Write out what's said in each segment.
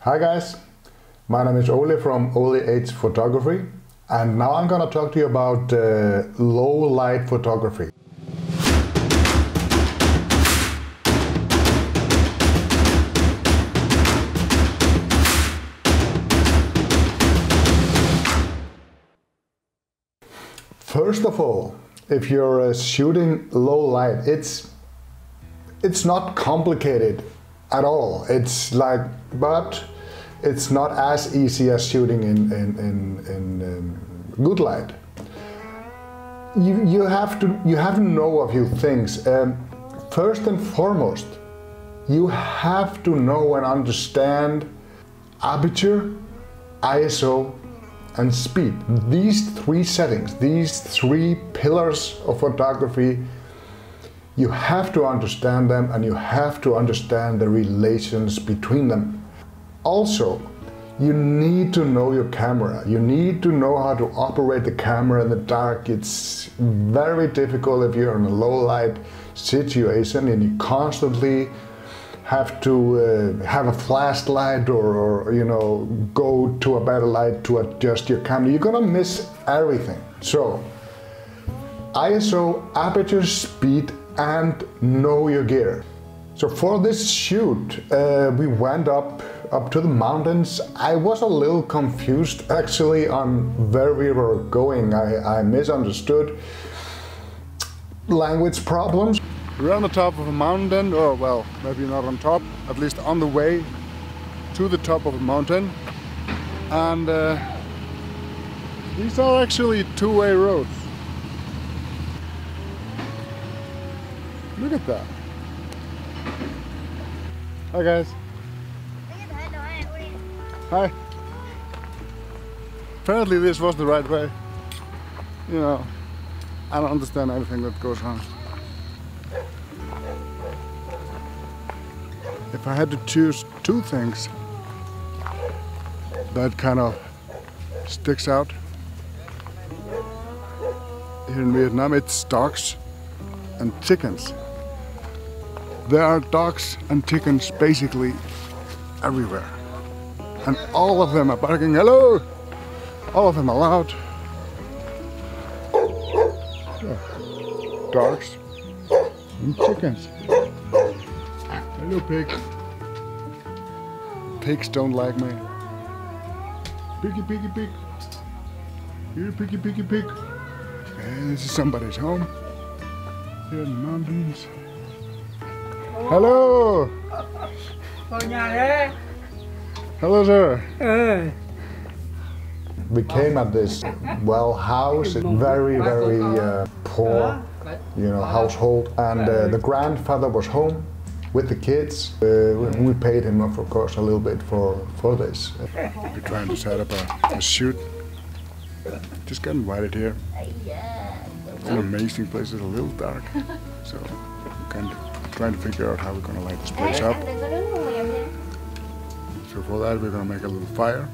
Hi guys, my name is Ole from Ole H Photography, and now I'm gonna talk to you about low light photography. First of all, if you're shooting low light, it's not complicated at all. It's like, but it's not as easy as shooting in good light. You have to know a few things. First and foremost, you have to know and understand aperture, ISO, and speed. These three settings, these three pillars of photography, you have to understand them, and you have to understand the relations between them. Also, you need to know your camera. You need to know how to operate the camera in the dark. It's very difficult if you're in a low light situation and you constantly have to have a flashlight or you know, go to a better light to adjust your camera. You're gonna miss everything. So, ISO, aperture, speed, and know your gear. So for this shoot, we went up to the mountains. I was a little confused actually on where we were going. I misunderstood. Language problems. We're on the top of a mountain, or well, maybe not on top, at least on the way to the top of a mountain. And these are actually two-way roads. Look at that. Hi guys. Hi. Apparently this was the right way. You know, I don't understand anything that goes on. If I had to choose two things that kind of sticks out here in Vietnam, it's dogs and chickens. There are dogs and chickens basically everywhere. And all of them are barking, hello! All of them are loud. Yeah. Dogs and chickens. Hello, pig. Pigs don't like me. Piggy, piggy, pig. Here, piggy, piggy, pig. Okay, this is somebody's home. Here in the mountains. Hello! Hello, sir. We came at this, well, house, very poor, you know, household, and the grandfather was home with the kids. We paid him, of course, a little bit for this. We're trying to set up a shoot. Just got invited here. It's an amazing place. It's a little dark, so we're kind of trying to figure out how we're going to light this place up. So for that, we're going to make a little fire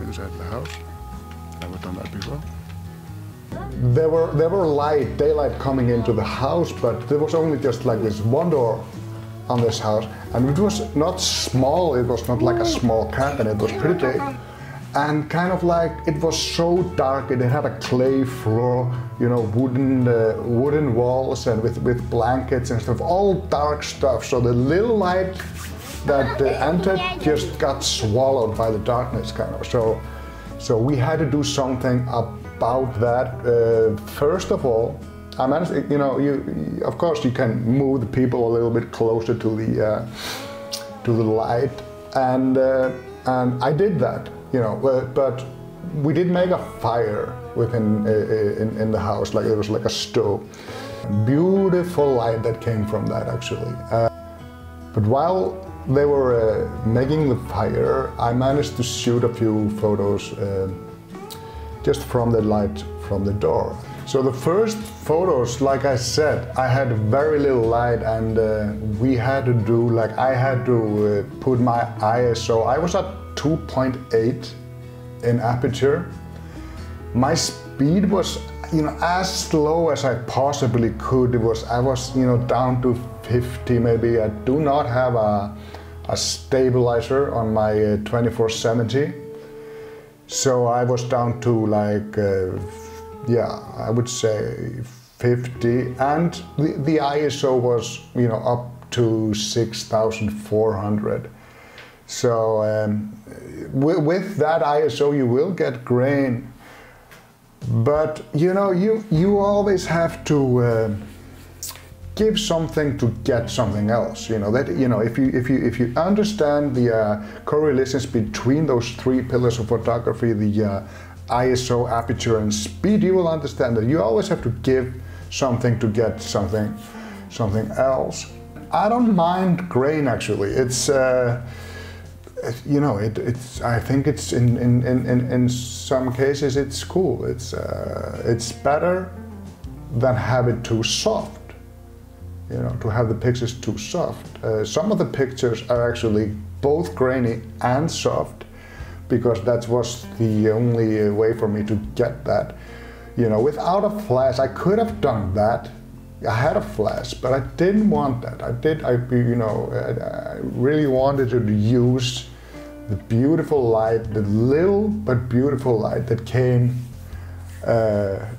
inside the house. Never done that before. There were daylight coming into the house, but there was only just like this one door on this house, and it was not small. It was not like a small cabin. It was pretty big, and kind of like it was so dark. It had a clay floor, you know, wooden walls, and with blankets and stuff, all dark stuff. So the little light that entered just got swallowed by the darkness, kind of. So we had to do something about that. First of all, I managed, you know, of course you can move the people a little bit closer to the light, and I did that, you know. But we did make a fire within in the house, like it was like a stove. Beautiful light that came from that actually. But while they were making the fire, I managed to shoot a few photos just from the light from the door. So the first photos, like I said, I had very little light, and we had to do, like, I had to put my ISO. I was at 2.8 in aperture. My speed was, you know, as slow as I possibly could. I was, you know, down to 50 maybe. I do not have a a stabilizer on my 2470. So I was down to like, yeah, I would say 50, and the ISO was, you know, up to 6,400. So with that ISO you will get grain, but you know, you always have to give something to get something else. You know that, you know, if you understand the correlations between those three pillars of photography, the ISO, aperture, and speed, you will understand that you always have to give something to get something else. I don't mind grain actually. It's you know, it's. I think it's in some cases it's cool. It's better than have it too soft. You know, to have the pictures too soft. Some of the pictures are actually both grainy and soft, because that was the only way for me to get that. You know, without a flash, I could have done that. I had a flash, but I didn't want that. I really wanted to use the beautiful light, the little but beautiful light that came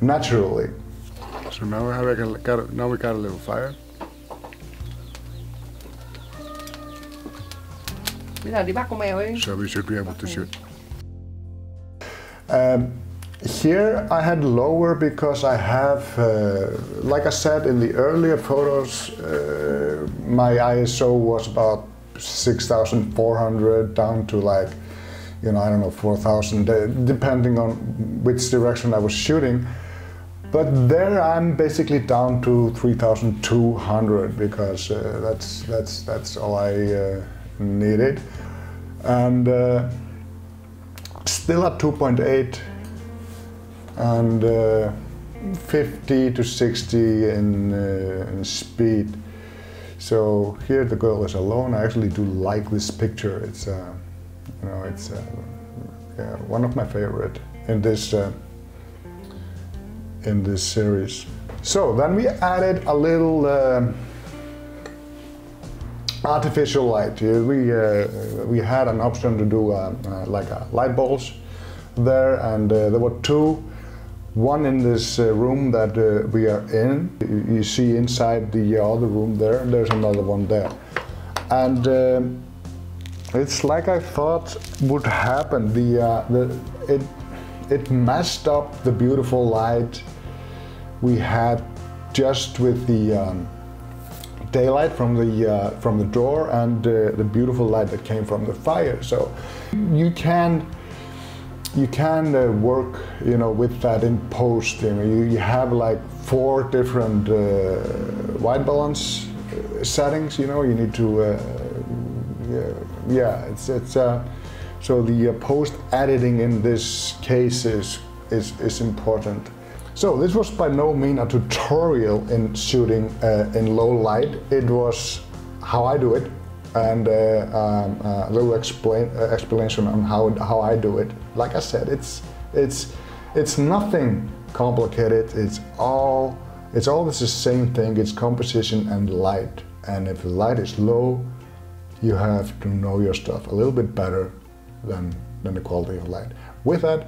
naturally. So now we got a little fire. So we should be able to shoot. Here I had lower because I have, like I said in the earlier photos, my ISO was about 6,400 down to like, you know, I don't know, 4,000, depending on which direction I was shooting. But there I'm basically down to 3,200 because that's all I needed, and still at 2.8 and 50 to 60 in speed. So here the girl is alone. I actually do like this picture. It's you know, it's yeah, one of my favorite in this series. So then we added a little artificial light. We had an option to do like light bulbs there, and there were two. One in this room that we are in. You see inside the other room there, and there's another one there. And it's like I thought would happen. It messed up the beautiful light we had just with the daylight from the door and the beautiful light that came from the fire. So you can work, you know, with that in post. You know, you have like 4 different white balance settings. You know, you need to yeah. It's so the post editing in this case is important. So this was by no means a tutorial in shooting in low light. It was how I do it, and a little explanation on how I do it. Like I said, it's nothing complicated. It's always the same thing. It's composition and light. And if the light is low, you have to know your stuff a little bit better than the quality of light. With that,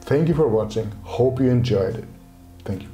thank you for watching. Hope you enjoyed it. Thank you.